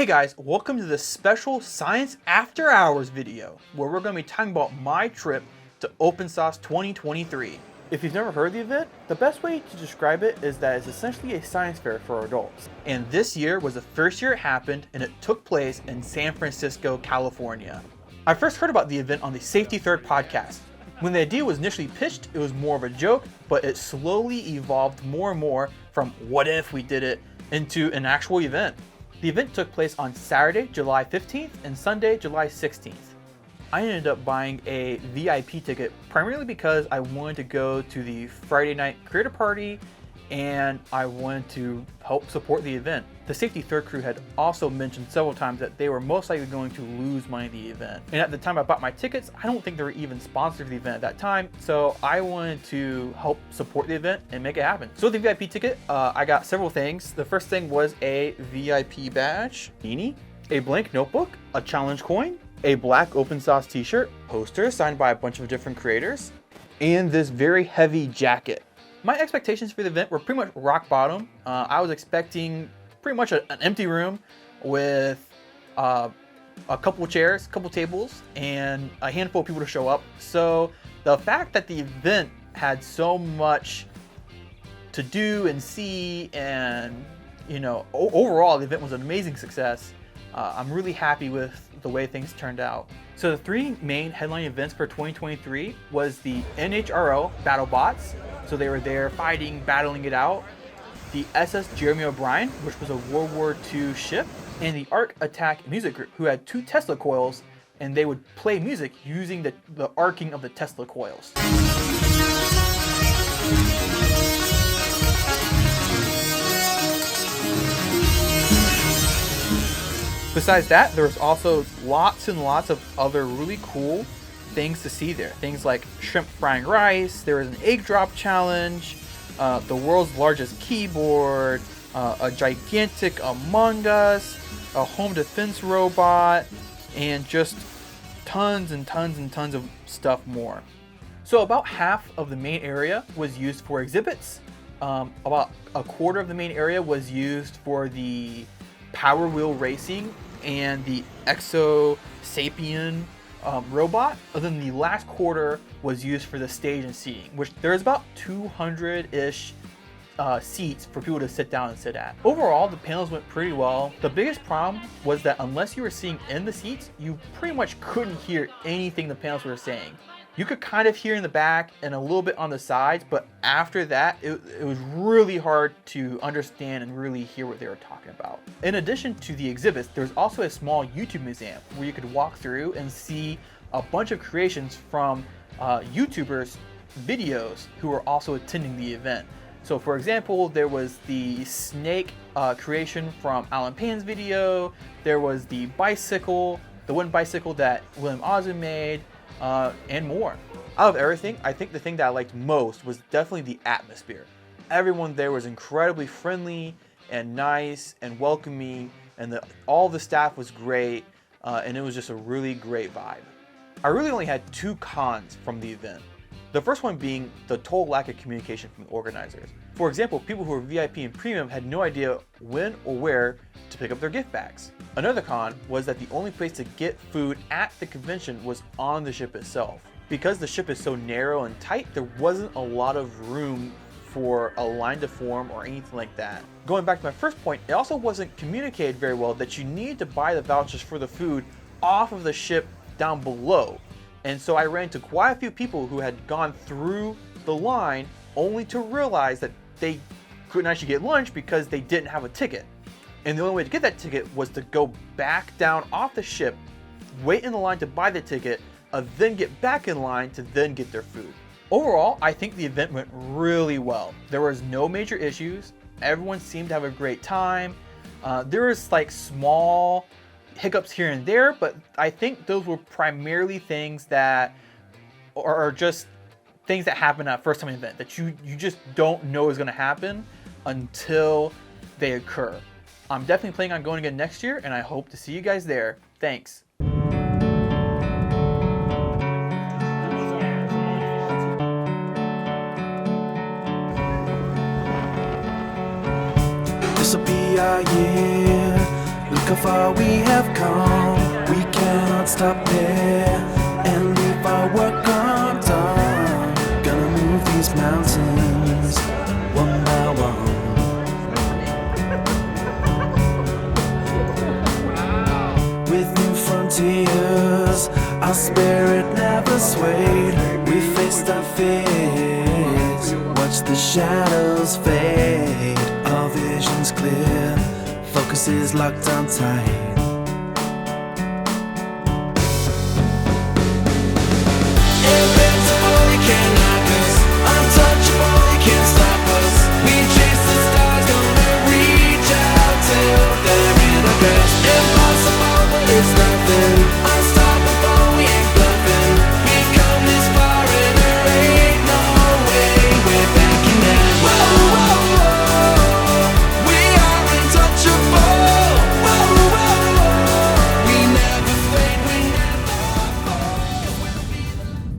Hey guys, welcome to this special Science After Hours video, where we're going to be talking about my trip to Open Sauce 2023. If you've never heard of the event, the best way to describe it is that it's essentially a science fair for adults. And this year was the first year it happened, and it took place in San Francisco, California. I first heard about the event on the Safety Third podcast. When the idea was initially pitched, it was more of a joke, but it slowly evolved more and more from what if we did it into an actual event. The event took place on Saturday, July 15th and Sunday, July 16th. I ended up buying a VIP ticket primarily because I wanted to go to the Friday night creator party and I wanted to help support the event. The Safety Third crew had also mentioned several times that they were most likely going to lose money at the event. And at the time I bought my tickets, I don't think they were even sponsored for the event at that time, so I wanted to help support the event and make it happen. So with the VIP ticket, I got several things. The first thing was a VIP badge, beanie, a blank notebook, a challenge coin, a black Open Sauce t-shirt, poster signed by a bunch of different creators, and this very heavy jacket. My expectations for the event were pretty much rock bottom. I was expecting pretty much an empty room with a couple chairs, a couple tables, and a handful of people to show up. So the fact that the event had so much to do and see, and overall the event was an amazing success. I'm really happy with the way things turned out. So the three main headline events for 2023 was the NHRO Battle Bots. So they were there fighting, battling it out. The SS Jeremy O'Brien, which was a World War II ship, and the Arc Attack Music Group, who had 2 Tesla coils, and they would play music using the arcing of the Tesla coils. Besides that, there was also lots and lots of other really cool things to see there. Things like shrimp frying rice, there was an egg drop challenge, the world's largest keyboard, a gigantic Among Us, a home defense robot, and just tons and tons and tons of stuff more. So about half of the main area was used for exhibits. About a quarter of the main area was used for the Power Wheel Racing and the Exo Sapien robot. And then the last quarter was used for the stage and seating, which there's about 200-ish seats for people to sit down and sit at. Overall, the panels went pretty well. The biggest problem was that unless you were sitting in the seats, you pretty much couldn't hear anything the panels were saying. You could kind of hear in the back and a little bit on the sides, but after that, it was really hard to understand and really hear what they were talking about. In addition to the exhibits, there's also a small YouTube museum where you could walk through and see a bunch of creations from YouTubers' videos who are also attending the event. So for example, there was the snake creation from Allan Pan's video, there was the bicycle, the wooden bicycle that William Osman made, and more. Out of everything, I think the thing that I liked most was definitely the atmosphere. Everyone there was incredibly friendly and nice and welcoming, and all the staff was great, and it was just a really great vibe. I really only had 2 cons from the event. The first one being the total lack of communication from the organizers. For example, people who were VIP and premium had no idea when or where to pick up their gift bags. Another con was that the only place to get food at the convention was on the ship itself. Because the ship is so narrow and tight, there wasn't a lot of room for a line to form or anything like that. Going back to my first point, it also wasn't communicated very well that you needed to buy the vouchers for the food off of the ship down below. And so I ran into quite a few people who had gone through the line only to realize that they couldn't actually get lunch because they didn't have a ticket. And the only way to get that ticket was to go back down off the ship, wait in the line to buy the ticket, then get back in line to then get their food. Overall, I think the event went really well. There was no major issues. Everyone seemed to have a great time. There was like small hiccups here and there, but I think those were primarily things that are just things that happen at a first time event that you just don't know is going to happen until they occur. I'm definitely planning on going again next year, and I hope to see you guys there. Thanks. This'll be our year. how far we have come. We cannot stop there and leave our work undone. Gonna move these mountains one by one. With new frontiers, our spirit never swayed. We faced our fears, watch the shadows fade. Our vision's clear, focus is locked on tight.